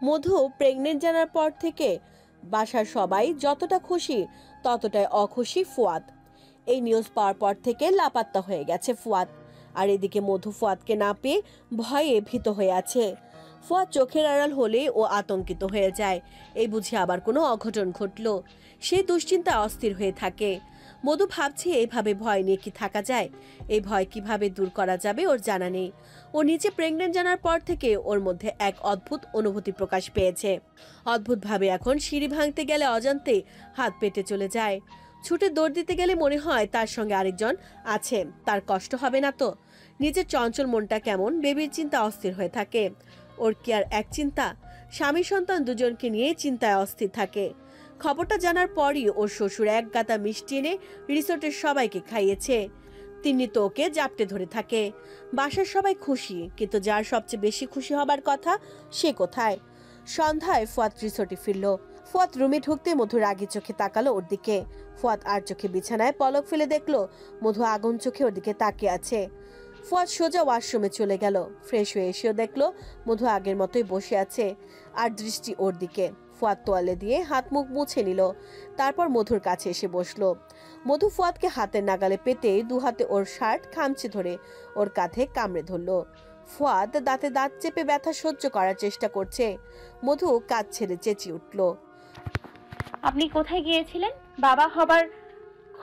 মধু pregnant জানার পর থেকে বাসার সবাই যতটা খুশি ততটাই অখুশি ফুয়াদ। এই নিউজ পাওয়ার পর থেকে লাপাত্তা হয়ে গেছে ফুয়াদ। আর এদিকে মধু ফুয়াদকে না পেয়ে ভয়ে ভীত হয়ে আছে। ফুয়াদ চোখের আড়াল হলে ও আতঙ্কিত হয়ে যায়, এই বুঝি আবার কোনো অঘটন ঘটলো। সে দুশ্চিন্তা অস্থির হয়ে থাকে। মধু ভাবছে এইভাবে ভয় নিয়ে কি থাকা যায়, এই ভয় কিভাবে দূর করা যাবে ওর জানা নেই। ও নিজে প্রেগনেন্ট জানার পর থেকে ওর মধ্যে এক অদ্ভুত অনুভূতি প্রকাশ পেয়েছে। অদ্ভুতভাবে এখন সিঁড়ি ভাঙতে গেলে অজান্তে হাত পেটে চলে যায়। ছুটে দৌড় দিতে গেলে মনে হয় তার সঙ্গে আরেকজন আছে, তার কষ্ট হবে না তো। নিজের চঞ্চল মনটা কেমন বেবির চিন্তা অস্থির হয়ে থাকে। ওর কি আর এক চিন্তা, স্বামী সন্তান দুজনকে নিয়ে চিন্তায় অস্থির থাকে। খবরটা জানার পরই ওর শ্বশুর এক গাদা মিষ্টি এনে রিসোর্টের সবাইকে খাইয়েছে। তিনি তো ওকে জাপটে ধরে থাকে। বাসার সবাই খুশি, কিন্তু যার সবচেয়ে বেশি খুশি হবার কথা সে কোথায়? সন্ধ্যায় ফুয়াদ রিসোর্টে ফিরল। ফুয়াদ রুমে ঢুকতে মধু রাগি চোখে তাকালো ওর দিকে। ফুয়াদ আর চোখে বিছানায় পলক ফেলে দেখলো মধু আগুন চোখে ওর দিকে তাকিয়ে আছে। ফুয়াদ সোজা ওয়াশরুমে চলে গেল। ফ্রেশ হয়ে এসেও দেখলো মধু আগের মতোই বসে আছে, আর দৃষ্টি ওর দিকে। ফুয়াদ তোয়ালে দিয়ে হাত মুখ মুছে নিল, তারপর মধুর কাছে এসে বসলো। মধু ফুয়াদকে হাতের নাগালে পেতে দু হাতে ওর শার্ট খামচে ধরে ওর কাঁধে কামড়ে ধরলো। ফুয়াদ দাঁতে দাঁত চেপে ব্যথা সহ্য করার চেষ্টা করছে। মধু কাজ ছেড়ে চেঁচিয়ে উঠল, আপনি কোথায় গিয়েছিলেন? বাবা হবার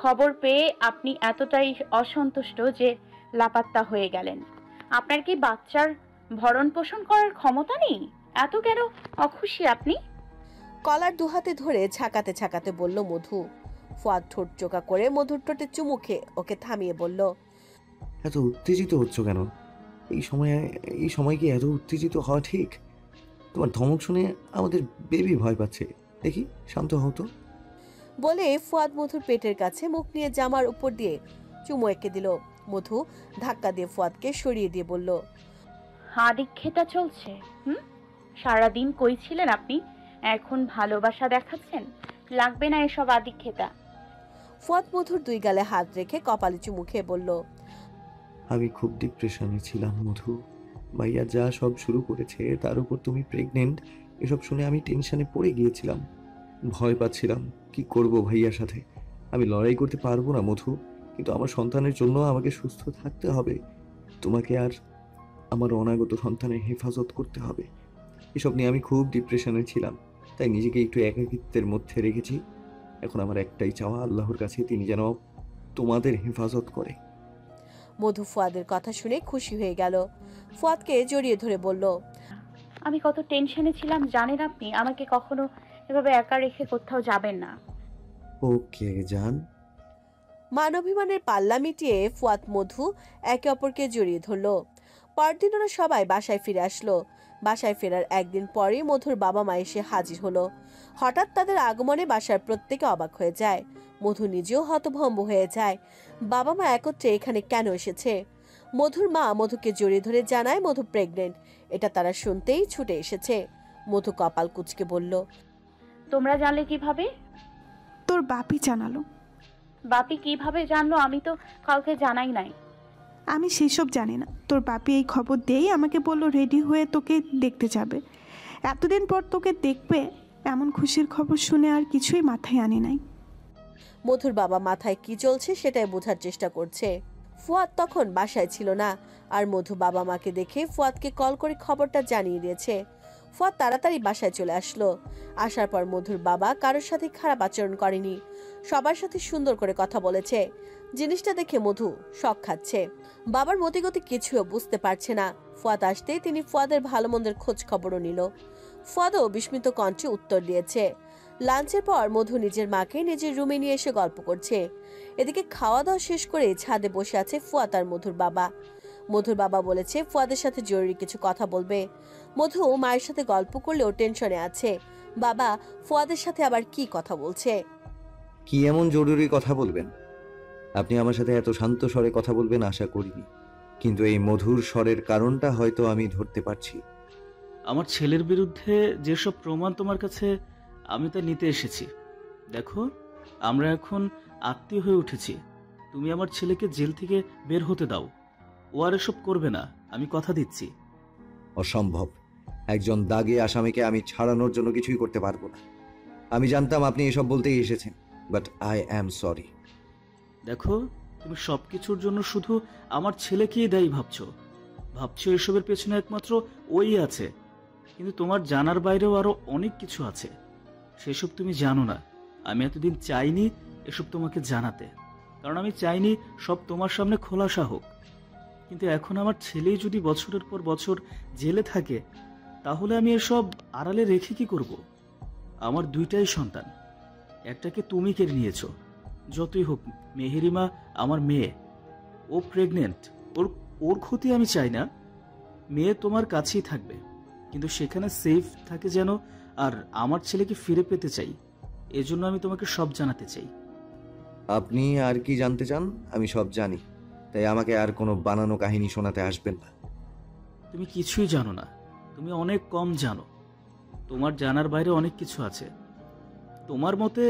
খবর পেয়ে আপনি এতটাই অসন্তুষ্ট যে লাপাত্তা হয়ে গেলেন। আপনার কি বাচ্চার ভরণ পোষণ করার ক্ষমতা নেই? এত কেন অখুশি আপনি? কলার দু হাতে ধরে ঝাঁকাতে ঝাঁকাতে বলল মধু। ফুয়াদ ঠোঁট চোকা করে মধুর ঠোঁটে চুমু খেয়ে ওকে থামিয়ে বলল, এত উত্তেজিত হচ্ছ কেন? এই সময় কি এত উত্তেজিত হওয়া ঠিক? তোমার ধমক শুনে আমাদের বেবি ভয় পাচ্ছে। দেখি, শান্ত হও তো। বলে ফুয়াদ মধুর পেটের কাছে মুখ নিয়ে জামার উপর দিয়ে চুমু এঁকে দিল। মধু ধাক্কা দিয়ে ফুয়াদকে সরিয়ে দিয়ে বলল, আদিক্ষেতা চলছে। সারাদিন কই ছিলেন আপনি? এখন ভালোবাসা দেখাচ্ছেন? লাগবে না এসব আদিক্ষেতা। ফুয়াদ মধুর দুই গালে হাত রেখে কপালে চুমু খেয়ে বলল, আমি খুব ডিপ্রেশনে ছিলাম মধু। ভাইয়া যা সব শুরু করেছে, তার উপর তুমি প্রেগনেন্ট, এসব শুনে আমি টেনশনে পড়ে গিয়েছিলাম। ভয় পাচ্ছিলাম কি করব ভাইয়ার সাথে। আমি লড়াই করতে পারবো না মধু, কিন্তু আমার সন্তানের জন্য আমাকে সুস্থ থাকতে হবে। তোমাকে আর আমার অনাগত সন্তানের হেফাজত করতে হবে। এসব নিয়ে আমি খুব ডিপ্রেশনে ছিলাম, তাই নিজেকে একটু একাকিত্বের মধ্যে রেখেছি। এখন আমার একটাই চাওয়া, আল্লাহর কাছে তিনি যেন তোমাদের হেফাজত করে। মধু ফুয়াদের কথা শুনে খুশি হয়ে গেল। ফুয়াদকে জড়িয়ে ধরে বলল, আমি কত টেনশনে ছিলাম জানেন আপনি? আমাকে কখনো এভাবে একা রেখে কোথাও যাবেন না। ওকে জান। মানবিমানের পাল্লা মিটিয়ে ফুয়াদ মধু একে অপরকে জড়িয়ে ধরল। পরদিন ওরা সবাই বাসায় ফিরে আসলো। বাসায় ফেরার একদিন পরে মধুর বাবা মা এসে হাজির হলো। হঠাৎ তাদের আগমনে বাসার প্রত্যেকে অবাক হয়ে যায়। মধু নিজেও হতভম্ব হয়ে যায়, বাবা মা একত্রে এখানে কেন এসেছে। মধুর মা মধুকে জড়িয়ে ধরে জানায় মধু প্রেগনেন্ট। এটা তারা শুনতেই ছুটে এসেছে। মধু কপাল কুঁচকে বলল, তোমরা জানলে কিভাবে? তোর বাপি জানালো। বাপি কিভাবে জানলো? আমি তো কাউকে জানাই নাই। আমি সেসব জানি না। তোর বাপি এই খবর দিয়েই আমাকে বলল রেডি হয়ে তোকে দেখতে যাবে। এতদিন পর তোকে দেখবে, এমন খুশির খবর শুনে আর কিছুই মাথায় আনি নাই। মধুর বাবা মাথায় কি চলছে সেটাই বোঝার চেষ্টা করছে। ফুয়াদ তখন বাসায় ছিল না, আর মধু বাবা মাকে দেখে ফুয়াদকে কল করে খবরটা জানিয়ে দিয়েছে। ফুয়াদ তাড়াতাড়ি বাসায় চলে আসলো। আসার পর মধুর বাবা কারোর সাথে খারাপ আচরণ করেনি, সবার সাথে সুন্দর করে কথা বলেছে। জিনিসটা দেখে মধু শক খাচ্ছে। বাবার মতিগতি কিছুও বুঝতে পারছে না। ফুয়াদ আসতেই তিনি ফুয়াদের ভালো মন্দের খোঁজ খবরও নিল। ফুয়াদও বিস্মিত কণ্ঠে উত্তর দিয়েছে। লাঞ্চের পর মধু নিজের মাকে নিজের রুমে নিয়ে এসে গল্প করছে। এদিকে খাওয়া দাওয়া শেষ করে ছাদে বসে আছে ফুয়াদ আর মধুর বাবা। মধুর বাবা বলেছে ফুয়াদের সাথে জরুরি কিছু কথা বলবে। মধু মায়ের সাথে গল্প করলেও টেনশনে আছে। বাবা ফুয়াদের সাথে আবার কি কথা বলছে? কি এমন জরুরি কথা বলবেন? আপনি আমার সাথে এত শান্ত স্বরে কথা বলবেন আশা করিনি, কিন্তু এই মধুর স্বরের কারণটা হয়তো আমি ধরতে পারছি। আমার ছেলের বিরুদ্ধে যেসব প্রমাণ তোমার কাছে, আমি তা নিতে এসেছি। দেখো, আমরা এখন আত্মীয় হয়ে উঠেছি। তুমি আমার ছেলেকে জেল থেকে বের হতে দাও। ও আর এসব করবে না, আমি কথা দিচ্ছি। অসম্ভব। একজন দাগে আসামিকে আমি ছাড়ানোর জন্য কিছুই করতে পারবো না। আমি জানতাম আপনি এসব বলতেই এসেছেন, বাট আই অ্যাম সরি। দেখো, তুমি সবকিছুর জন্য শুধু আমার ছেলেকেই দায়ী ভাবছো এসবের পেছনে একমাত্র ওই আছে, কিন্তু তোমার জানার বাইরেও আরো অনেক কিছু আছে, সেসব তুমি জানো না। আমি এতদিন চাইনি এসব তোমাকে জানাতে, কারণ আমি চাইনি সব তোমার সামনে খোলাসা হোক। কিন্তু এখন আমার ছেলেই যদি বছরের পর বছর জেলে থাকে, তাহলে আমি এসব আড়ালে রেখে কি করব? আমার দুইটাই সন্তান, একটাকে তুমি কেড়ে নিয়েছো। যতই হোক মেহেরিমা আমার মেয়ে, ও প্রেগনেন্ট, ওর ক্ষতি আমি চাই না। মেয়ে তোমার কাছেই থাকবে, কিন্তু সেখানে সেফ থাকে যেন, আর আমার ছেলেকে ফিরে পেতে চাই। এজন্য আমি তোমাকে সব জানাতে চাই। আপনি আর কি জানতে চান? আমি সব জানি, তাই আমাকে আর কোনো বানানো কাহিনী শোনাতে আসবেন না। তুমি কিছুই জানো না, তুমি অনেক কম জানো। তোমার জানার বাইরে অনেক কিছু আছে। তোমার মতে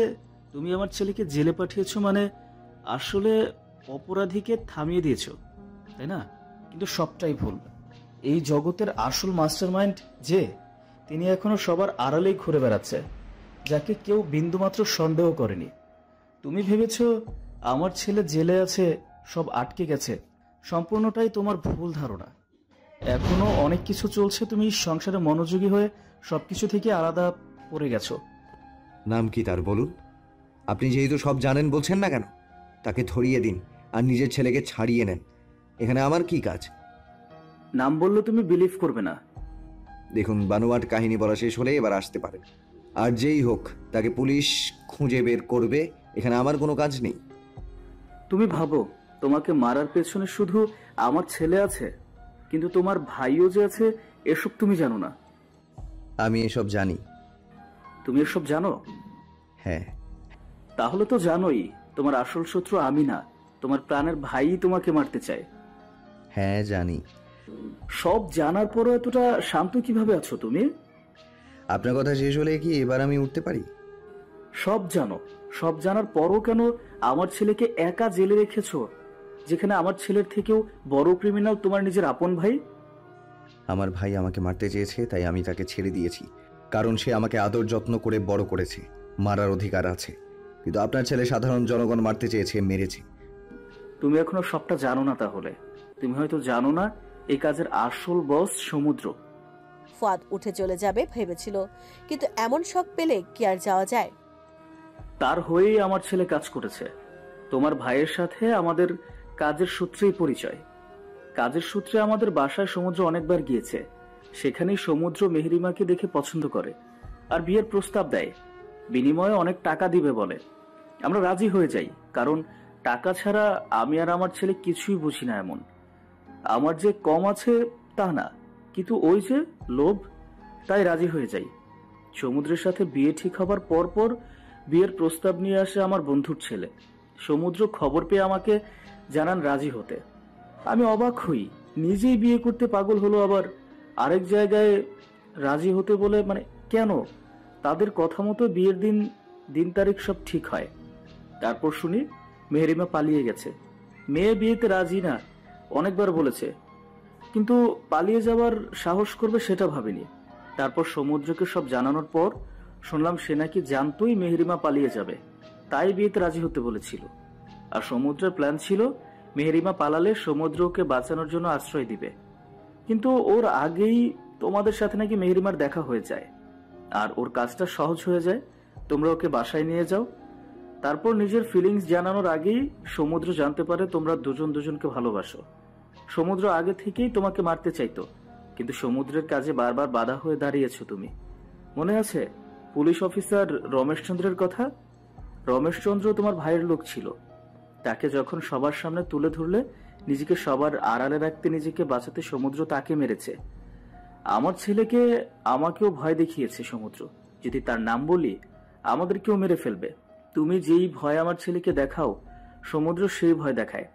তুমি আমার ছেলেকে জেলে পাঠিয়েছো, মানে আসলে অপরাধীকে থামিয়ে দিয়েছো, তাই না? কিন্তু সবটাই ভুল। এই জগতের আসল মাস্টারমাইন্ড যে, তিনি এখনো সবার আড়ালেই ঘুরে বেড়াচ্ছে, যাকে কেউ বিন্দুমাত্র সন্দেহ করেনি। তুমি ভেবেছো আমার ছেলে জেলে আছে, সব আটকে গেছে। সম্পূর্ণটাই তোমার ভুল ধারণা। এখনো অনেক কিছু চলছে, তুমি সংসারে মনোযোগী হয়ে সবকিছু থেকে আলাদা পড়ে গেছো। নাম কি তার বলুন? আপনি যেহেতু সব জানেন বলছেন না কেন? তাকে ধরিয়ে দিন আর নিজের ছেলেকে ছাড়িয়ে নেন। এখানে আমার কি কাজ? নাম বললে তুমি বিলিভ করবে না। দেখুন, বানোয়াট কাহিনী বলা শেষ হলে এবার আসতে পারেন। আর যেই হোক, তাকে পুলিশ খুঁজে বের করবে, এখানে আমার কোনো কাজ নেই। তুমি ভাবো তোমাকে মারার পেছনে শুধু আমার ছেলে আছে, কিন্তু তোমার ভাইও যে আছে এসব তুমি জানো না। আমি এসব জানি। তুমি এসব জানো? হ্যাঁ। তাহলে তো জানোই তোমার আসল শত্রু আমি না, তোমার প্রাণের ভাই তোমাকে মারতে চায়। হ্যাঁ জানি। সব জানার পরও এতটা শান্ত কিভাবে আছো তুমি? আপনার কথা শেষ হলে কি এবার আমি উঠতে পারি? সব জানো, সব জানার পরও কেন আমার ছেলেকে একা জেলে রেখেছো, যেখানে আমার ছেলের থেকেও বড় ক্রিমিনাল তোমার নিজের আপন ভাই? আমার ভাই আমাকে মারতে চেয়েছে, তাই আমি তাকে ছেড়ে দিয়েছি, কারণ সে আমাকে আদর যত্ন করে বড় করেছে। মারার অধিকার আছে, কিন্তু আপনার ছেলে সাধারণ জনগণ মারতে চেয়েছে, মেরেছে। তুমি এখনো সবটা জানো না। তাহলে তুমি হয়তো জানো না এই কাজের আসল বস সমুদ্র। ফুয়াদ উঠে চলে যাবে ভেবেছিল, কিন্তু এমন শক পেলে কি আর যাওয়া যায়? তার হয়েই আমার ছেলে কাজ করেছে। তোমার ভাইয়ের সাথে আমাদের কাজের সূত্রেই পরিচয়। কাজের সূত্রে আমাদের বাসায় সমুদ্র অনেকবার গিয়েছে। সেখানেই সমুদ্র মেহেরিমাকে দেখে পছন্দ করে আর বিয়ের প্রস্তাব দেয়। বিনিময়ে অনেক টাকা দিবে বলে। আমরা রাজি হয়ে যাই, কারণ টাকা ছাড়া আমি আর আমার ছেলে কিছুই বুঝি না। এমন আমার যে কম আছে তা না, কিন্তু ওই যে লোভ, তাই রাজি হয়ে যাই। সমুদ্রের সাথে বিয়ে ঠিক হবার পর বিয়ের প্রস্তাব নিয়ে আসে আমার বন্ধুর ছেলে। সমুদ্র খবর পেয়ে আমাকে জানান রাজি হতে। আমি অবাক হই, নিজেই বিয়ে করতে পাগল হলো, আবার আরেক জায়গায় রাজি হতে বলে। মানে কেন? তাদের কথা মতো বিয়ের দিন তারিখ সব ঠিক হয়। তারপর শুনি মেহেরিমা পালিয়ে গেছে। মেয়ে বিয়েতে রাজি না অনেকবার বলেছে, কিন্তু পালিয়ে যাওয়ার সাহস করবে সেটা ভাবিনি। তারপর সমুদ্রকে সব জানানোর পর শুনলাম সে নাকি জানতোই মেহেরিমা পালিয়ে যাবে, তাই বিয়েতে রাজি হতে বলেছিল। আর সমুদ্রের প্ল্যান ছিল মেহেরিমা পালালে সমুদ্রকে বাঁচানোর জন্য আশ্রয় দিবে। কিন্তু ওর আগেই তোমাদের সাথে নাকি মেহেরিমার দেখা হয়ে যায়, আর ওর কাজটা সহজ হয়ে যায়। তোমরা ওকে বাসায় নিয়ে যাও। তারপর নিজের ফিলিংস জানানোর আগেই সমুদ্র জানতে পারে তোমরা দুজন দুজনকে ভালোবাসো। সমুদ্র আগে থেকেই তোমাকে মারতে চাইতো, কিন্তু সমুদ্রের কাজে বারবার বাধা হয়ে দাঁড়িয়েছো তুমি। মনে আছে পুলিশ অফিসার রমেশচন্দ্রের কথা? রমেশচন্দ্র তোমার ভাইয়ের লোক ছিল। তাকে যখন সবার সামনে তুলে ধরলে নিজেকে সবার আড়ালে রাখতে, নিজেকে বাঁচাতে সমুদ্র তাকে মেরেছে। আমার ছেলেকে আমাকেও ভয় দেখিয়েছে সমুদ্র। যদি তার নাম বলি আমাদেরকেও মেরে ফেলবে। তুমি যেই ভয় আমার ছেলেকে দেখাও, সমুদ্র সেই ভয় দেখায়।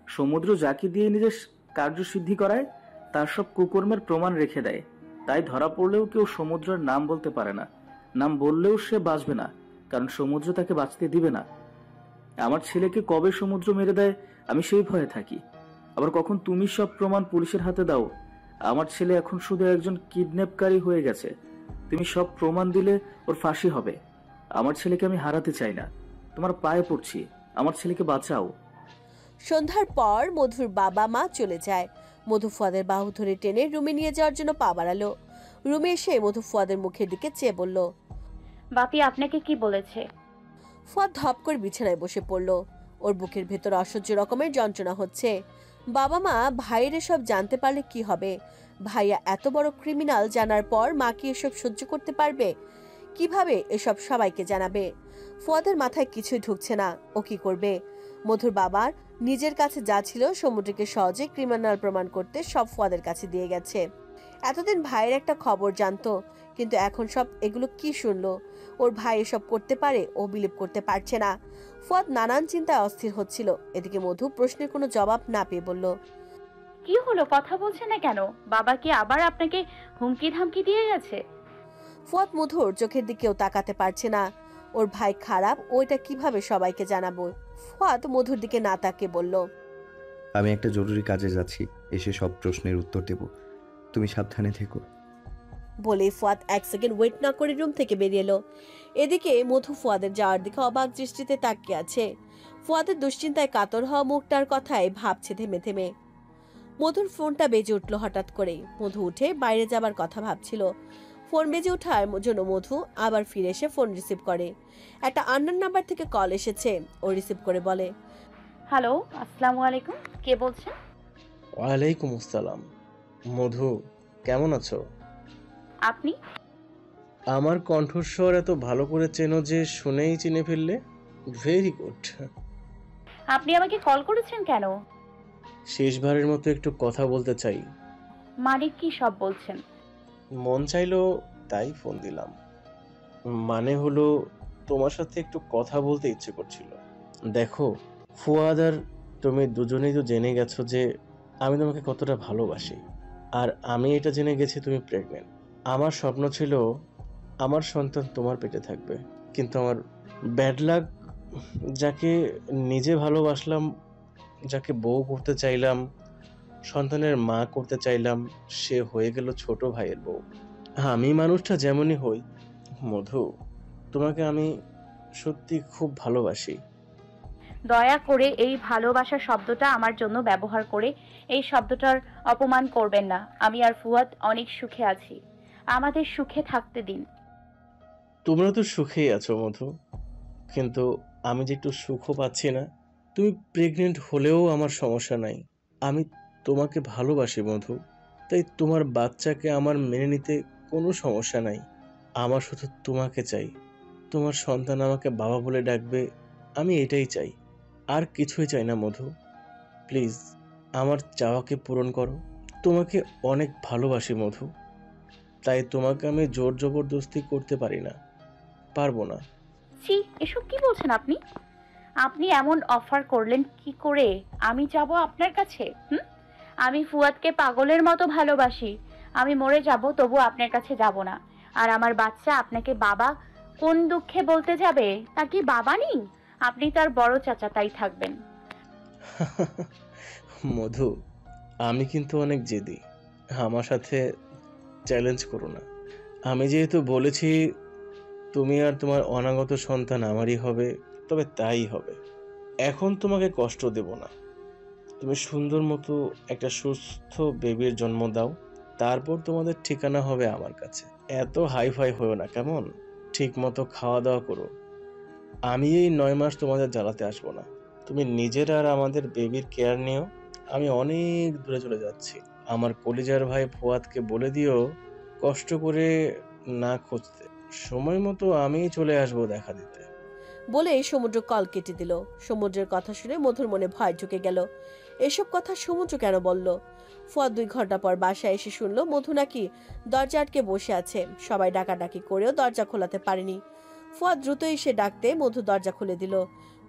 সমুদ্র যাকে দিয়ে নিজের কার্যসিদ্ধি করায় তার সব কুকর্মের প্রমাণ রেখে দেয়। তাই ধরা পড়লেও কেউ সমুদ্রের নাম বলতে পারে না। নাম বললেও সে বাঁচবে না, কারণ সমুদ্র তাকে বাঁচতে দিবে না। আমার ছেলেকে কবে সমুদ্র মেরে দেয় আমি সেই ভয়ে থাকি। আবার কখন তুমি সব প্রমাণ পুলিশের হাতে দাও আমার ছেলে এখন শুধু একজন কিডন্যাপকারী হয়ে গেছে। তুমি সব প্রমাণ দিলে ওর ফাঁসি হবে। আমার ছেলেকে আমি হারাতে চাই না। তোমার পায়ে পড়ছি, আমার ছেলেকে বাঁচাও। সন্ধ্যার পর মধুর বাবা মা চলে যায়। মধু ফুয়াদের বাহু ধরে টেনে রুমে নিয়ে যাওয়ার জন্য পা বাড়ালো। রুমে এসে মধু ফুয়াদের মুখের দিকে চেয়ে বলল, বাপি আপনাকে কি বলেছে? ফুয়াদ ধপ করে বিছানায় বসে পড়ল। ওর বুকের ভেতর অসহ্য রকমের যন্ত্রণা হচ্ছে। বাবা মা ভাইয়ের এসব জানতে পারলে কি হবে? ভাইয়া এত বড় ক্রিমিনাল জানার পর মা কি এসব সহ্য করতে পারবে? কিভাবে এসব সবাইকে জানাবে? ফুয়াদের মাথায় কিছুই ঢুকছে না। ও কি করবে? মধুর বাবার নিজের কাছে যা ছিল সমুদ্রকে সহজে ক্রিমিনাল প্রমাণ করতে সব ফুয়াদের কাছে দিয়ে গেছে। এতদিন ভাইয়ের একটা খবর জানতো, কিন্তু এখন সব এগুলো কি শুনলো? ওর ভাই এসব করতে পারে, ও বিলিভ করতে পারছে না। ফুয়াদ নানান চিন্তায় অস্থির হচ্ছিল। এদিকে মধু প্রশ্নের কোনো জবাব না পেয়ে বলল, কি হলো, কথা বলছে না কেন? বাবা কি আবার আপনাকে হুমকি ধামকি দিয়ে গেছে? ফুয়াদ মধুর চোখের দিকেও তাকাতে পারছে না। ওর ভাই খারাপ, ওইটা কিভাবে সবাইকে জানাবো? ফুয়াদ মধুর দিকে না তাকিয়ে বলল, আমি একটা জরুরি কাজে যাচ্ছি, এসে সব প্রশ্নের উত্তর দেব, তুমি সাবধানে থেকো। বলে ফুয়াদ এক সেকেন্ড ওয়েট না করে রুম থেকে বেরিয়ে এলো। এদিকে মধু ফুয়াদের যাওয়ার দিকে অবাক দৃষ্টিতে তাকিয়ে আছে। ফুয়াদের দুশ্চিন্তায় কাতর হওয়া মুখটার কথায় ভাবছে থেমে থেমে। মধুর ফোনটা বেজে উঠলো হঠাৎ করে। মধু উঠে বাইরে যাবার কথা ভাবছিল। ফোন বেজে ওঠার জন্য মধু আবার ফিরে এসে ফোন রিসিভ করে। একটা আননোন নাম্বার থেকে কল এসেছে। ও রিসিভ করে বলে, হ্যালো, আসসালামু আলাইকুম, কে বলছেন? ওয়ালাইকুম আসসালাম। মধু, কেমন আছো? আপনি? আমার কণ্ঠস্বর এত ভালো করে চেনো যে শুনেই চিনে ফেললে? Very good. আপনি আমাকে কল করেছেন কেন? শেষবারের মতো একটু কথা বলতে চাই। মানে কি সব বলছেন? মন চাইলো তাই ফোন দিলাম। মানে হলো, তোমার সাথে একটু কথা বলতে ইচ্ছে করছিল। দেখো, ফুয়াদ আর তুমি দুজনেই তো জেনে গেছো যে আমি তোমাকে কতটা ভালোবাসি। আর আমি এটা জেনে গেছি তুমি প্রেগনেন্ট। আমার স্বপ্ন ছিল আমার সন্তান তোমার পেটে থাকবে, কিন্তু আমার ব্যাড লাক, যাকে নিজে ভালোবাসলাম, যাকে বউ করতে চাইলাম, সন্তানের মা করতে চাইলাম, সে হয়ে গেল ছোট ভাইয়ের বউ। আমি মানুষটা যেমনই হই মধু, তোমাকে আমি সত্যি খুব ভালোবাসি। দয়া করে এই ভালোবাসা শব্দটা আমার জন্য ব্যবহার করে এই শব্দটার অপমান করবেন না। আমি আর ফুয়াদ অনেক সুখে আছি, আমাদের সুখে থাকতে দিন। তোমরা তো সুখেই আছো মধু, কিন্তু আমি যে একটু সুখও পাচ্ছি না। তুমি প্রেগনেন্ট হলেও আমার সমস্যা নাই। আমি তোমাকে ভালোবাসি মধু, তাই তোমার বাচ্চাকে আমার মেনে নিতে কোনো সমস্যা নাই। আমার শুধু তোমাকে চাই, তোমার সন্তান আমাকে বাবা বলে ডাকবে, আমি এটাই চাই, আর কিছুই চাই না মধু। প্লিজ আমার চাওয়াকে পূরণ করো। তোমাকে অনেক ভালোবাসি মধু, তাই তোমাকে আমি জোর জবরদস্তি করতে পারি না, পারবো না। ছি, এসব কি বলছেন আপনি? আপনি এমন অফার করলেন কি করে আমি যাব আপনার কাছে? আমি ফুয়াদকে পাগলের মতো ভালোবাসি। আমি মরে যাব তবু আপনার কাছে যাব না। আর আমার বাচ্চা আপনাকে বাবা কোন দুঃখে বলতে যাবে? তার কি বাবা নেই? আপনি তার বড় চাচা, তাই থাকবেন। মধু, আমি কিন্তু অনেক জেদি, আমার সাথে চ্যালেঞ্জ করো না। আমি যেহেতু বলেছি তুমি আর তোমার অনাগত সন্তান আমারই হবে, তবে তাই হবে। এখন তোমাকে কষ্ট দেব না। তুমি সুন্দর মতো একটা সুস্থ বেবির জন্ম দাও, তারপর তোমাদের ঠিকানা হবে আমার কাছে। এত হাইফাই হয়েও না কেমন? ঠিক মতো খাওয়া দাওয়া করো। আমি এই 9 মাস তোমাদের জ্বালাতে আসবো না। তুমি নিজের আর আমাদের বেবির কেয়ার নিও। আমি অনেক দূরে চলে যাচ্ছি। আমার কলিজার ভাই ফুয়াদকে বলে দিও কষ্ট করে না খুঁজতে, সময় মতো আমিই চলে আসবো দেখা দিতে। বলে সমুদ্র কল কেটে দিল। সমুদ্রের কথা শুনে মধুর মনে ভয় ঢুকে গেল। এসব কথা সমুদ্র কেন বলল? ফুয়াদ 2 ঘন্টা পর বাসায় এসে শুনলো মধু নাকি দরজা আটকে বসে আছে। সবাই ডাকাডাকি করেও দরজা খোলাতে পারেনি। ফুয়াদ দ্রুত এসে ডাকতে মধু দরজা খুলে দিল।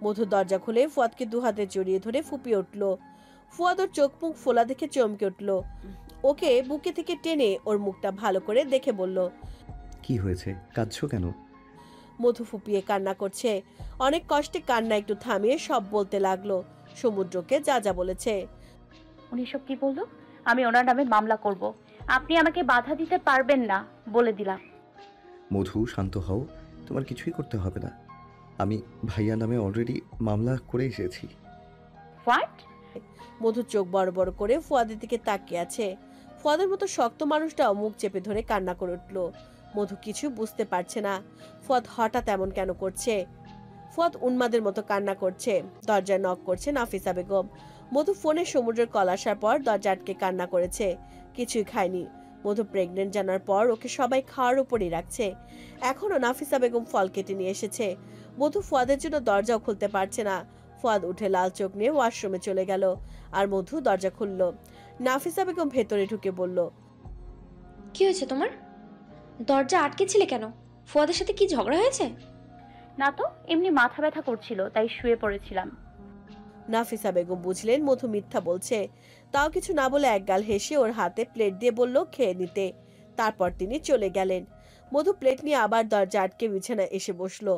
মধু দরজা খুলে ফুয়াদকে 2 হাতে জড়িয়ে ধরে ফুপিয়ে উঠল। ফুয়াদ ওর চোখ মুখ ফোলা দেখে চমকে উঠল। ওকে বুকে থেকে টেনে ওর মুখটা ভালো করে দেখে বলল, কি হয়েছে, কাঁদছো কেন? মধু ফুপিয়ে কান্না করছে। অনেক কষ্টে কান্না একটু থামিয়ে সব বলতে লাগলো। সমুদ্রকে যা যা বলেছে। উনি সব কি বললো? আমি ওনার নামে মামলা করব। আপনি আমাকে বাধা দিতে পারবেন না, বলে দিলাম। মধু, শান্ত হও, তোমার কিছুই করতে হবে না। আমি ভাইয়া নামে অলরেডি মামলা করে এসেছি। হোয়াট? মধু চোখ বড় বড় করে ফুয়াদের দিকে তাকিয়ে আছে। ফুয়াদের মতো শক্ত মানুষটাও মুখ চেপে ধরে কান্না করে উঠল। মধু কিছু বুঝতে পারছে না ফুয়াদ হঠাৎ এমন কেন করছে। ফুয়াদ উন্মাদের মতো কান্না করছে। দরজায় নক করছে নাফিসা বেগম। মধু ফোনে সমুদ্রের কল আসার পর দরজা আটকে কান্না করেছে। কিছুই খায়নি। মধু প্রেগনেন্ট জানার পর ওকে সবাই খাওয়ার উপরই রাখছে। এখনো নাফিসা বেগম ফল কেটে নিয়ে এসেছে। মধু ফুয়াদের জন্য দরজাও খুলতে পারছে না। ফুয়াদ উঠে লাল চোখ নিয়ে ওয়াশরুমে চলে গেল আর মধু দরজা খুলল। নাফিসা বেগম ভেতরে ঢুকে বলল, কি হয়েছে তোমার? দরজা আটকে ছিলে কেন? ফুয়াদের সাথে কি ঝগড়া হয়েছে? না তো, এমনি মাথা ব্যথা করছিল তাই শুয়ে পড়েছিলাম। নাফিসা বেগম বুঝলেন মধু মিথ্যা বলছে। তাও কিছু না বলে একগাল হেসে ওর হাতে প্লেট দিয়ে বলল খেয়ে নিতে। তারপর তিনি চলে গেলেন। মধু প্লেট নিয়ে আবার দরজা আটকে বিছানায় এসে বসলো।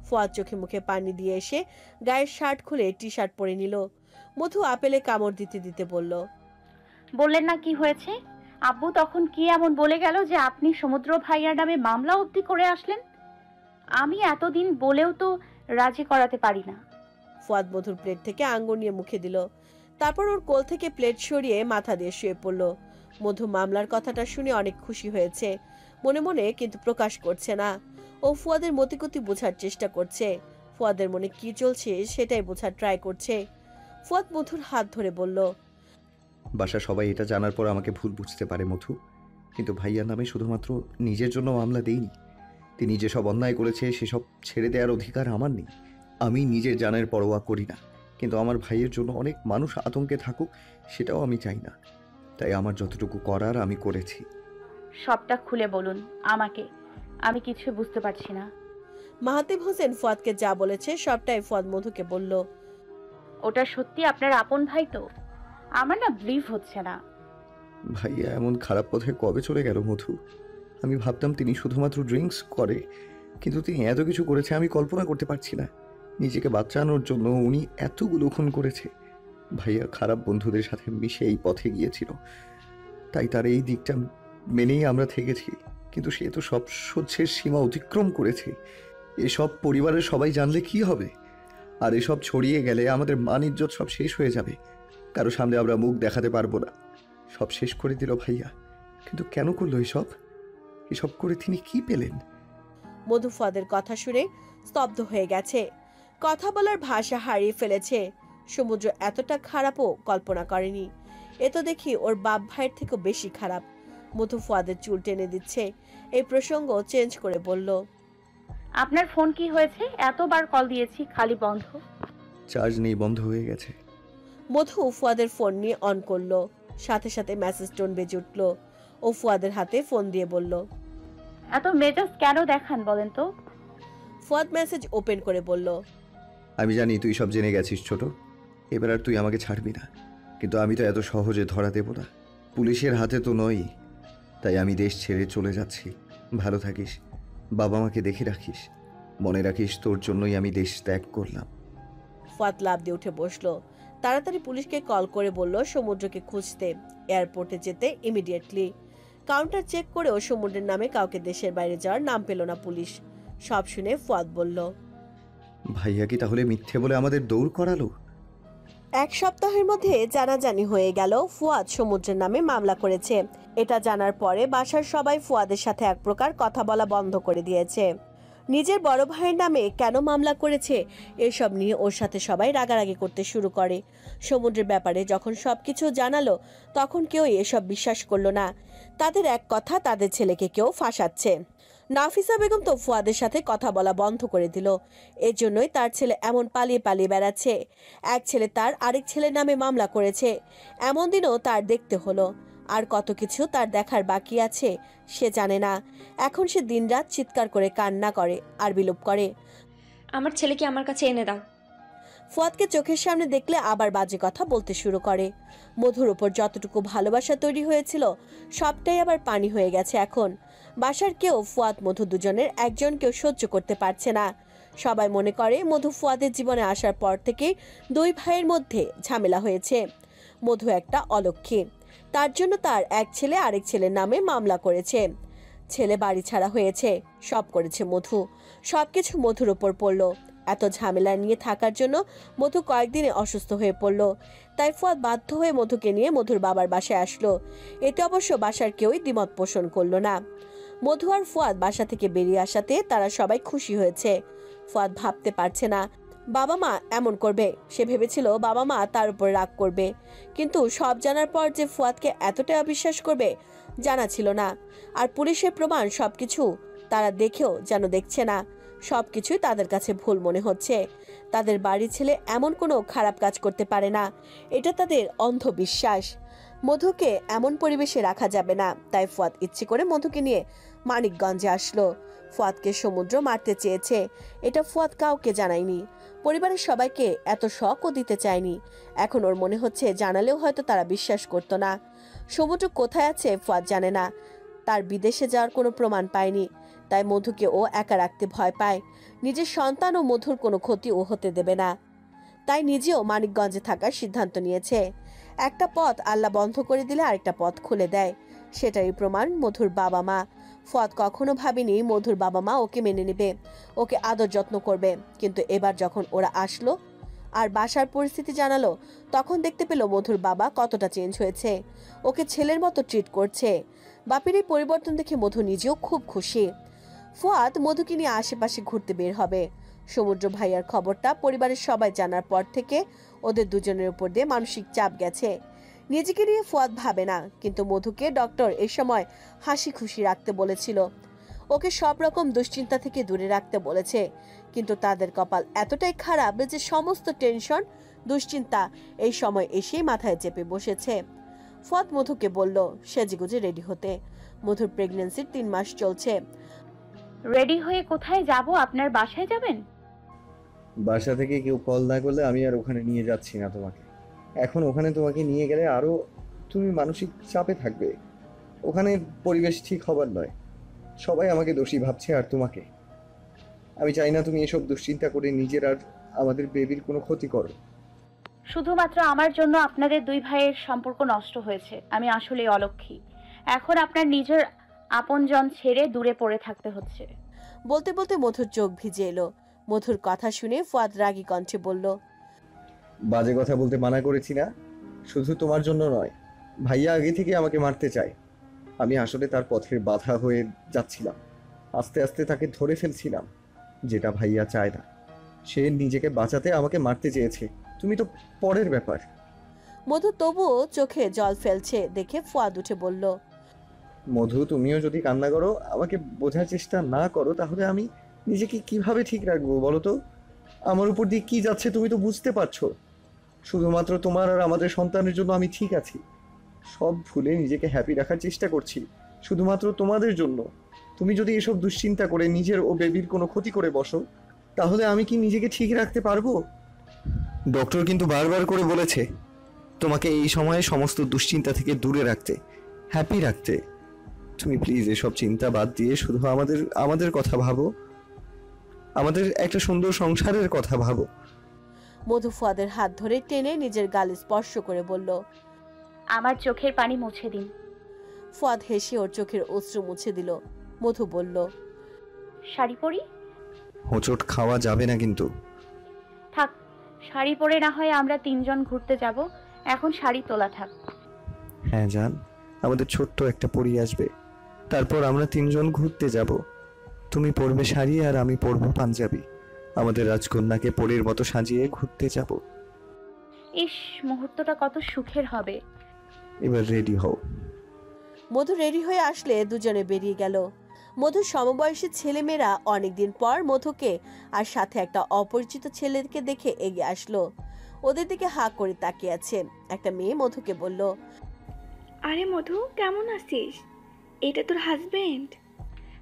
ফুয়াদ চোখে মুখে পানি দিয়ে এসে গায়ের শার্ট খুলে টি শার্ট পরে নিল। মধু আপেলে কামড় দিতে দিতে বলল, বললেন না কি হয়েছে? আব্বু তখন কি এমন বলে গেল যে আপনি সমুদ্র ভাইয়ার নামে মামলা অবধি করে আসলেন? আমি এতদিন বলেও তো রাজি করাতে পারি না। ফুয়াদ মধুর প্লেট থেকে আঙ্গুর নিয়ে মুখে দিল। তারপর ওর কোল থেকে প্লেট সরিয়ে মাথা দিয়ে শুয়ে পড়ল। মধু মামলার কথাটা শুনে অনেক খুশি হয়েছে মনে মনে, কিন্তু প্রকাশ করছে না। ও ফুয়াদের মতিগতি বোঝার চেষ্টা করছে। ফুয়াদের মনে কি চলছে সেটাই বোঝার ট্রাই করছে। ফুয়াদ মধুর হাত ধরে বলল, বাসা সবাই এটা জানার পর আমাকে ভুল বুঝতে পারে মধু, কিন্তু ভাইয়ার নামে শুধুমাত্র নিজের জন্য মামলা দেইনি। তিনি যেসব অন্যায় করেছে সেসব ছেড়ে দেওয়ার অধিকার আমার নেই। আমি নিজের জানের পরোয়া করি না, কিন্তু আমার ভাইয়ের জন্য অনেক মানুষ আতঙ্কে থাকুক সেটাও আমি চাই না। তাই আমার যতটুকু করার আমি করেছি। সবটা খুলে বলুন আমাকে, আমি কিছু বুঝতে পারছি না। মাহাতিব হোসেন ফুয়াদকে যা বলেছে সবটাই ফুয়াদ মধুকে বলল। ওটা সত্যি আপনার আপন ভাই তো? আমার না বিলিভ হচ্ছে না। ভাইয়া এমন খারাপ পথে কবে চলে গেল মধু? আমি ভাবতাম তিনি শুধুমাত্র ড্রিঙ্কস করে, কিন্তু তিনি এত কিছু করেছে আমি কল্পনা করতে পারছি না। নিজেকে বাঁচানোর জন্য উনি এতগুলো খুন করেছে। ভাইয়া খারাপ বন্ধুদের সাথে মিশে এই পথে গিয়েছিল, তাই তার এই দিকটা মেনেই আমরা থেকেছি। কিন্তু সে তো সব সহ্যের সীমা অতিক্রম করেছে। এসব পরিবারের সবাই জানলে কি হবে? আর এসব ছড়িয়ে গেলে আমাদের মান ইজ্জত সব শেষ হয়ে যাবে। কারো সামনে আমরা মুখ দেখাতে পারবো না। সব শেষ করে দিল ভাইয়া। কিন্তু কেন করলো এসব? এসব করে তিনি কি পেলেন? মধু ফুয়াদের কথা শুনে স্তব্ধ হয়ে গেছে। কথা বলার ভাষা হারিয়ে ফেলেছে। সমুদ্র এতটা খারাপও কল্পনা করেনি। এ তো দেখি ওর বাপ ভাইয়ের থেকেও বেশি খারাপ। মধু ফুয়াদের চুল টেনে দিচ্ছে। এই প্রসঙ্গ চেঞ্জ করে বলল, আপনার ফোন কি হয়েছে? এতবার কল দিয়েছি, খালি বন্ধ। চার্জ নেই, বন্ধ হয়ে গেছে। মধু ফুয়াদের ফোন নিয়ে অন করলো। সাথে সাথে মেসেজ টোন বেজে উঠল। ও ফুয়াদের হাতে ফোন দিয়ে বলল, এত মেজাজ কেন দেখান বলেন তো? ফুয়াদ মেসেজ ওপেন করে বলল, আমি জানি তুই সব জেনে গেছিস ছোট, এবার আর তুই আমাকে ছাড়বি না। কিন্তু আমি তো এত সহজে ধরা দেব না। পুলিশের হাতে তো নই। তাই আমি দেশ ছেড়ে চলে যাচ্ছি। ভালো থাকিস, বাবা মাকে দেখে রাখিস। মনে রাখিস তোর জন্যই আমি দেশ ত্যাগ করলাম। ফুয়াদ লাফ দিয়ে উঠে বসলো। তাড়াতাড়ি পুলিশকে কল করে বলল সমুদ্রকে খুঁজতে, এয়ারপোর্টে যেতে ইমিডিয়েটলি। কাউন্টার চেক করেও সমুদ্রের নামে কাউকে দেশের বাইরে যাওয়ার নাম পেল না পুলিশ। সব শুনে ফুয়াদ বলল, ভাইয়া কি তাহলে মিথ্যে বলে আমাদের দৌড় করালো? এক সপ্তাহের মধ্যে জানাজানি হয়ে গেল ফুয়াদ সমুদ্রের নামে মামলা করেছে। এটা জানার পরে বাসার সবাই ফুয়াদের সাথে এক প্রকার কথা বলা বন্ধ করে দিয়েছে। নিজের বড় ভাইয়ের নামে কেন মামলা করেছে এসব নিয়ে ওর সাথে সবাই রাগারাগি করতে শুরু করে। সমুদ্রের ব্যাপারে যখন সবকিছু জানালো তখন কেউ এসব বিশ্বাস করলো না। তাদের এক কথা, তাদের ছেলেকে কেউ ফাঁসাচ্ছে। নাফিসা বেগম তো ফুয়াদের সাথে কথা বলা বন্ধ করে দিল। এর জন্যই তার ছেলে এমন পালিয়ে পালিয়ে বেড়াচ্ছে। এক ছেলে তার আরেক ছেলের নামে মামলা করেছে। এমন দিনও তার দেখতে হলো। আর কত কিছু তার দেখার বাকি আছে সে জানে না। এখন সে দিনরাত চিৎকার করে কান্না করে আর বিলোপ করে, আমার ছেলেকে আমার কাছে এনে দাও। ফুয়াদকে চোখের সামনে দেখলে আবার বাজে কথা বলতে শুরু করে। মধুর ওপর যতটুকু ভালোবাসা তৈরি হয়েছিল সবটাই আবার পানি হয়ে গেছে এখন। বাসার কেউ ফুয়াদ মধু দুজনের একজনকেও সহ্য করতে পারছে না। সবাই মনে করে মধু ফুয়াদের জীবনে আসার পর থেকে দুই ভাইয়ের মধ্যে ঝামেলা হয়েছে। মধু একটা অলক্ষী। তার জন্য তার এক ছেলে আরেক ছেলের নামে মামলা করেছে। ছেলে বাড়ি ছাড়া হয়েছে। সব করেছে মধু। সবকিছু মধুর ওপর পড়লো। এত ঝামেলা নিয়ে থাকার জন্য মধু কয়েকদিনে অসুস্থ হয়ে পড়ল। তাই ফুয়াদ বাধ্য হয়ে মধুকে নিয়ে মধুর বাবার বাসায় আসলো। এতে অবশ্য বাসার কেউই দ্বিমত পোষণ করলো না। মধু আর ফুয়াদ বাসা থেকে বেরিয়ে আসাতে তারা সবাই খুশি হয়েছে। ফুয়াদ ভাবতে পারছে না বাবা মা এমন করবে। সে ভেবেছিল বাবা মা তার উপর রাগ করবে, কিন্তু সব জানার পর যে ফুয়াদকে এতটাই অবিশ্বাস করবে জানা ছিল না। আর পুলিশের প্রমাণ সবকিছু তারা দেখেও যেন দেখছে না। সবকিছুই তাদের কাছে ভুল মনে হচ্ছে। তাদের বাড়ির ছেলে এমন কোনো খারাপ কাজ করতে পারে না, এটা তাদের অন্ধবিশ্বাস। মধুকে এমন পরিবেশে রাখা যাবে না। তাই ফুয়াদ ইচ্ছে করে মধুকে নিয়ে মানিকগঞ্জে আসলো। ফুয়াদকে সমুদ্র মারতে চেয়েছে, এটা ফুয়াদ কাউকে জানায়নি। পরিবারের সবাইকে এত শকও দিতে চায়নি। এখন ওর মনে হচ্ছে জানালেও হয়তো তারা বিশ্বাস করতো না। সমুদ্র কোথায় আছে ফুয়াদ জানে না। তার বিদেশে যাওয়ার কোনো প্রমাণ পায়নি। তাই মধুকে ও একা রাখতে ভয় পায়। নিজের সন্তান ও মধুর কোনো ক্ষতি ও হতে দেবে না। তাই নিজেও মানিকগঞ্জে থাকার সিদ্ধান্ত নিয়েছে। একটা পথ আল্লাহ বন্ধ করে দিলে আরেকটা পথ খুলে দেয়। সেটারই প্রমাণ মধুর বাবা মা। ফুয়াদ কখনো ভাবেনি মধুর বাবা মা ওকে মেনে নেবে, ওকে আদর যত্ন করবে। কিন্তু এবার যখন ওরা আসলো আর বাসার পরিস্থিতি জানালো, তখন দেখতে পেল মধুর বাবা কতটা চেঞ্জ হয়েছে। ওকে ছেলের মতো ট্রিট করছে। বাপের এই পরিবর্তন দেখে মধু নিজেও খুব খুশি। ফুয়াদ মধুকে নিয়ে আশেপাশে ঘুরতে বের হবে। সমুদ্র ভাইয়ার খবরটা পরিবারের সবাই জানার পর থেকে ওদের দুজনের উপর দিয়ে মানসিক চাপ গেছে। নিজেকে নিয়ে ফুয়াদ ভাবে না, কিন্তু মধুকে ডক্টর এই সময় হাসি খুশি রাখতে বলেছিল। ওকে সব রকম দুশ্চিন্তা থেকে দূরে রাখতে বলেছে। কিন্তু তাদের কপাল এতটাই খারাপ যে সমস্ত টেনশন দুশ্চিন্তা এই সময় এসেই মাথায় চেপে বসেছে। ফুয়াদ মধুকে বলল সেজেগুজে রেডি হতে। মধুর প্রেগন্যান্সির 3 মাস চলছে। রেডি হয়ে কোথায় যাব? আপনার বাসায় যাবেন? বাসা থেকে কেউ কল না করলে আমি আর ওখানে নিয়ে যাচ্ছি না তোমাকে। এখন ওখানে তোমাকে নিয়ে গেলে আরো তুমি মানসিক চাপে থাকবে। ওখানে পরিবেশ ঠিক হবার নয়। সবাই আমাকে দোষী ভাবছে আর তোমাকে। আমি চাই না তুমি এসব দুশ্চিন্তা করে নিজের আর আমাদের বেবির কোনো ক্ষতি করো। শুধুমাত্র আমার জন্য আপনাদের 2 ভাইয়ের সম্পর্ক নষ্ট হয়েছে। আমি আসলে অলক্ষী। এখন আপনার নিজের আপনজন ছেড়ে দূরে পড়ে থাকতে হচ্ছে। বলতে বলতে মধুর চোখ ভিজে এলো। মধুর কথা শুনে ফুয়াদ রাগী কণ্ঠে বলল, বাজে কথা বলতে মানা করেছি না? শুধু তোমার জন্য নয়, ভাইয়া আগে থেকে আমাকে মারতে চায়। আমি আসলে তার পথের বাধা হয়ে যাচ্ছিলাম। আস্তে আস্তে তাকে ধরে ফেলছিলাম, যেটা ভাইয়া চায় না। সে নিজেকে বাঁচাতে আমাকে মারতে চেয়েছে। তুমি তো পরের ব্যাপার। মধু তবুও চোখে জল ফেলছে দেখে ফুয়াদ উঠে বলল, মধু, তুমিও যদি কান্না করো, আমাকে বোঝার চেষ্টা না করো, তাহলে আমি নিজেকে কিভাবে ঠিক রাখবো বলো তো? আমার উপর দিয়ে কি যাচ্ছে তুমি তো বুঝতে পারছো। শুধুমাত্র তোমার আর আমাদের সন্তানের জন্য আমি ঠিক আছি। সব ভুলে নিজেকে হ্যাপি রাখার চেষ্টা করছি, শুধুমাত্র তোমাদের জন্য। তুমি যদি এসব দুশ্চিন্তা করে নিজের ও বেবির কোনো ক্ষতি করে বসো, তাহলে আমি কি নিজেকে ঠিক রাখতে পারবো? ডক্টর কিন্তু বারবার করে বলেছে তোমাকে এই সময়ে সমস্ত দুশ্চিন্তা থেকে দূরে রাখতে, হ্যাপি রাখতে। তুমি প্লিজ এসব চিন্তা বাদ দিয়ে শুধু আমাদের কথা ভাবো, আমাদের একটা সুন্দর সংসারের কথা ভাবো। মধু ফুয়াদের হাত ধরে টেনে নিজের গাল স্পর্শ করে বলল, আমার চোখের পানি মুছে দিন। ফুয়াদ হেসে ওর চোখের অশ্রু মুছে দিল। মধু বলল, শাড়ি পরি? হোঁচট খাওয়া যাবে না কিন্তু। থাক, শাড়ি পরে না হয় আমরা 3 জন ঘুরতে যাব। এখন শাড়ি তোলা থাক। হ্যাঁ জান, আমাদের ছোট্ট একটা পরি আসবে, তারপর আমরা 3 জন ঘুরতে যাব। তুমি পরবে শাড়ি আর আমি পরবো পাঞ্জাবি। আমাদের রাজকন্যাকে পরীর মতো সাজিয়ে ঘুরতে যাব। ইস, মুহূর্তটা কত সুখের হবে। এবার রেডি হও। মধু রেডি হয়ে আসলে দুজনে বেরিয়ে গেল। মধুর সমবয়সী ছেলেমেয়েরা অনেকদিন পর মধুকে আর সাথে একটা অপরিচিত ছেলেকে দেখে এগিয়ে আসলো। ওদের দিকে হাঁ করে তাকিয়ে আছে। একটা মেয়ে মধুকে বলল, আরে মধু, কেমন আছিস? এটা তোর হাজবেন্ড?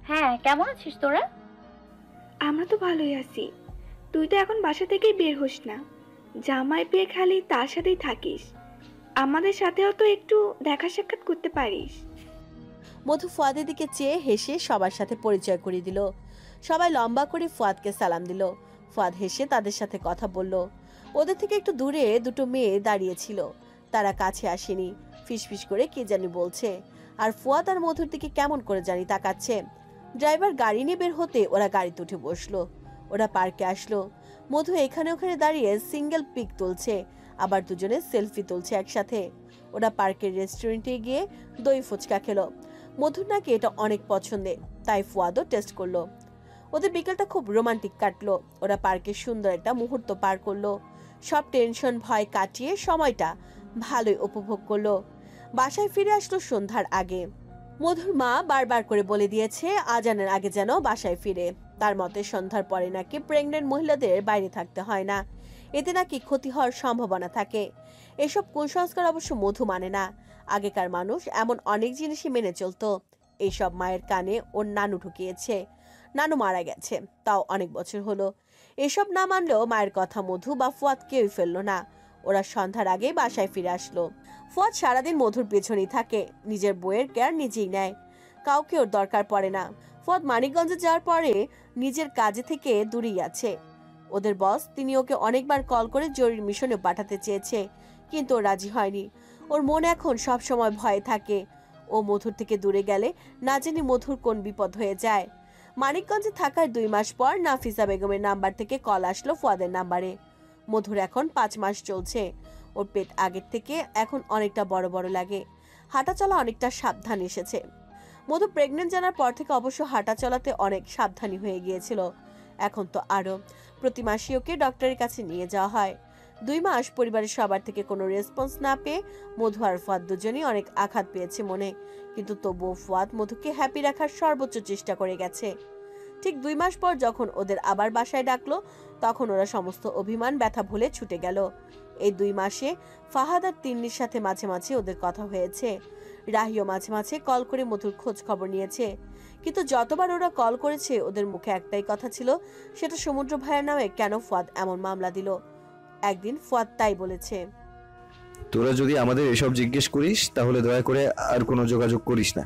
হ্যাঁ, কেমন আছিস তোরা? আমরা তো ভালোই আছি। তুই তো এখন বাসা থেকেই বের হোস না, জামাই পেয়ে খালি তার সাথেই থাকিস। আমাদের সাথেও তো একটু দেখা সাক্ষাৎ করতে পারিস। মধু ফুয়াদের দিকে চেয়ে হেসে সবার সাথে পরিচয় করিয়ে দিল। সবাই লম্বা করে ফুয়াদকে সালাম দিল। ফুয়াদ হেসে তাদের সাথে কথা বলল। ওদের থেকে একটু দূরে দুটো মেয়ে দাঁড়িয়েছিল, তারা কাছে আসেনি। ফিসফিস করে কি জানি বলছে, আর ফুয়াদ আর মধুর দিকে কেমন করে জানি তাকাচ্ছে। ড্রাইভার গাড়ি নিয়ে বের হতে ওরা গাড়িতে উঠে বসলো। ওরা পার্কে আসলো। মধু এখানে ওখানে দাঁড়িয়ে সিঙ্গেল পিক তুলছে, আবার দুজনে সেলফি তুলছে একসাথে। ওরা পার্কের রেস্টুরেন্টে গিয়ে দই ফুচকা খেলো। মধুর নাকি এটা অনেক পছন্দের, তাই ফুয়াদও টেস্ট করলো। ওদের বিকেলটা খুব রোমান্টিক কাটলো। ওরা পার্কে সুন্দর একটা মুহূর্ত পার করলো। সব টেনশন ভয় কাটিয়ে সময়টা ভালোই উপভোগ করলো। বাসায় ফিরে আসলো সন্ধ্যার আগে। মধুর মা বারবার করে বলে দিয়েছে আজানের আগে যেন বাসায় ফিরে। তার মতে সন্ধ্যার পরে নাকি প্রেগনেন্ট মহিলাদের বাইরে থাকতে হয় না, এতে নাকি ক্ষতি হওয়ার সম্ভাবনা থাকে। এসব কুসংস্কার অবশ্য মধু মানে না। আগেকার মানুষ এমন অনেক জিনিসই মেনে চলতো। এইসব মায়ের কানে ওর নানু ঢুকিয়েছে। নানু মারা গেছে, তাও অনেক বছর হলো। এসব না মানলেও মায়ের কথা মধু বা ফুয়াদ কেউই ফেললো না। ওরা সন্ধ্যার আগে বাসায় ফিরে আসলো। ফুয়াদ সারাদিন মধুর পেছনেই থাকে, নিজের বইয়ের কেয়ার নিজেই নেয়, কাউকে ওর দরকার পড়ে না। ফুয়াদ মানিকগঞ্জে যাওয়ার পরে নিজের কাজে থেকে দূরেই আছে। ওদের বস তিনি ওকে অনেকবার কল করে জরুরি মিশনে পাঠাতে চেয়েছে, কিন্তু ও রাজি হয়নি। ওর মন এখন সব সময় ভয়ে থাকে, ও মধুর থেকে দূরে গেলে না জানি মধুর কোন বিপদ হয়ে যায়। মানিকগঞ্জে থাকার 2 মাস পর নাফিসা বেগমের নাম্বার থেকে কল আসলো ফুয়াদের নাম্বারে। মধুর এখন 5 মাস চলছে। ওর পেট আগের থেকে এখন অনেকটা বড় বড় লাগে, হাঁটা চলা অনেকটা সাবধান এসেছে। মধু প্রেগনেন্ট জানার পর থেকে অবশ্য হাঁটা চলাতে অনেক সাবধানী হয়ে গিয়েছিল, এখন তো আরো। প্রতি মাসে ওকে ডক্টরের কাছে নিয়ে যাওয়া হয়। 2 মাস পরিবারের সবার থেকে কোনো রেসপন্স না পেয়ে মধু আর ফুয়াদ দুজনই অনেক আঘাত পেয়েছে মনে, কিন্তু তবুও ফুয়াদ মধুকে হ্যাপি রাখার সর্বোচ্চ চেষ্টা করে গেছে। ঠিক 2 মাস পর যখন ওদের আবার বাসায় ডাকলো, তখন ওরা সমস্ত অভিমান ব্যথা ভুলে ছুটে গেল। এই 2 মাসে ফাহাদ আর তিন্নির সাথে মাঝে মাঝে ওদের কথা হয়েছে। রাহিও মাঝে মাঝে কল করে মধুর খোঁজ খবর নিয়েছে, কিন্তু যতবার ওরা কল করেছে ওদের মুখে একটাই কথা ছিল, সেটা সমুদ্র ভাইয়ের নামে কেন ফুয়াদ এমন মামলা দিল। একদিন ফুয়াদ তাই বলেছে, তোরা যদি আমাদের এসব জিজ্ঞেস করিস তাহলে দয়া করে আর কোনো যোগাযোগ করিস না।